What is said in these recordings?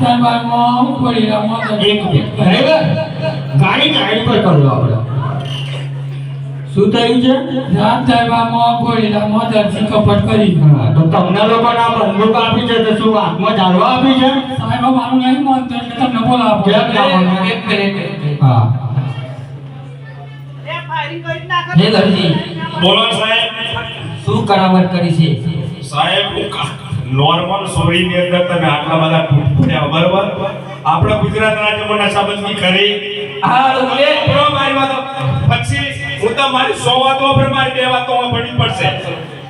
તાબામાં પડી રમત એક મિનિટ બરાબર ગાડી સાઈડ પર કરો આપણે શું થયું છે રાત તાબામાં પડી રમત અરજી કપટ કરી હા તો તમને લોકોને આ બંદૂક આપી છે તો શું હાથમાં ચાલવા આપી છે સાહેબ મારું નહીં માનતો એટલે તમને બોલાવો કેમ ના માનો? એક મિનિટ હા હે દરજી બોલો સાહેબ શું કરાવટ કરી છે સાહેબ નોર્મલ સોરીની અંદર તમે આટલા બધા તૂટ પડ્યા બરોબર આપણે ગુજરાત રાજ્યમાં નશાબંધી કરી હા તો બોલે બરો મારી વાત પછી હું તો મારી 100 વાતો પર મારી 2 વાતો ભણી પડશે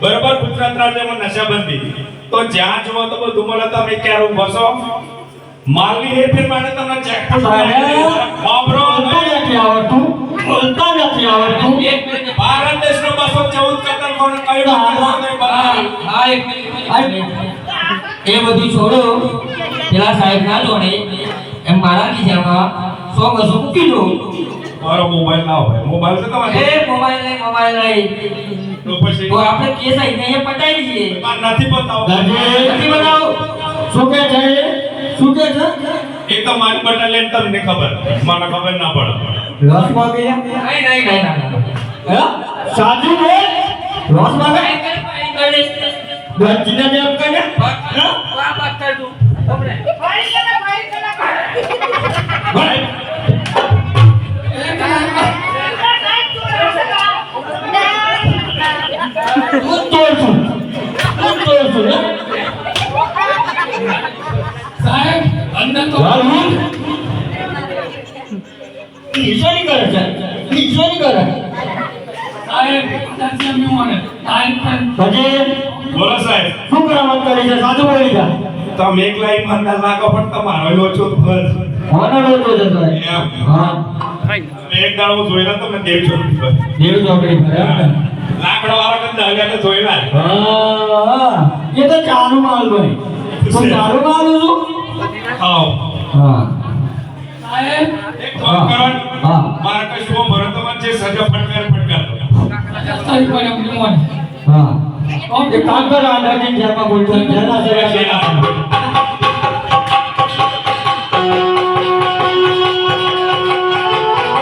બરોબર ગુજરાત રાજ્યમાં નશાબંધી તો જ્યાં જુઓ તો બધું મળે તમે ક્યારે ઉભો છો માલની હેરફેર માટે તમને ચેકપોસ્ટ બાબરો નથી આવડતું બોલતા નથી આવડતું એક મિનિટ ભારત દેશનો 214 કતલ કોને કહ્યું હા એક મિનિટ એ બધું છોડો પેલા સાહેબ ના જોડે એમ મારા ખિસ્સામાં 100 બસો મૂકી દો મારો મોબાઈલ ના હોય મોબાઈલ તો તમારે એ મોબાઈલ નહીં તો પછી તો આપણે કેસ આઈને એ પટાઈ દઈએ નથી બતાવો નથી બનાવો શું કે છે શું કે છે એ તો મારી બટાલિયન તમને ખબર મને ખબર ના પડે રસમાં ગયા નહીં હે સાચું છે રસમાં ગયા ગંજીને જેમ કને ભાઈ તું તોડશું ને સાહેબ અંદર તો વાલું ઈશ્વરી કરે છે ઈશ્વરી કરે સાહેબ દર્શન મેવાને સાહેબ પણ પછી બોલો સાહેબ શું કરામત કરી છે સાચું બોલી જા તમે એક લાઈન માં અંદર નાખો પણ તમારો લોચો ફર હોનો લોચો જતો હોય હા એક દાડો જોયેલા તમને દેવ ચોકડી પર દેવ ચોકડી પર એમ ને લાકડા વાળા કંદ હલ્યા તો જોયેલા હા એ તો ચાલુ માલ ભાઈ તો ચાલુ માલ છું આવ હા સાહેબ એક કામ કરો હા મારા કશું ભરો તમે જે સજા ફટકાર દો સાહેબ પણ મેવાને હા એક કામ કરો આ દર્જન જેમાં બોલતો જેના છે છે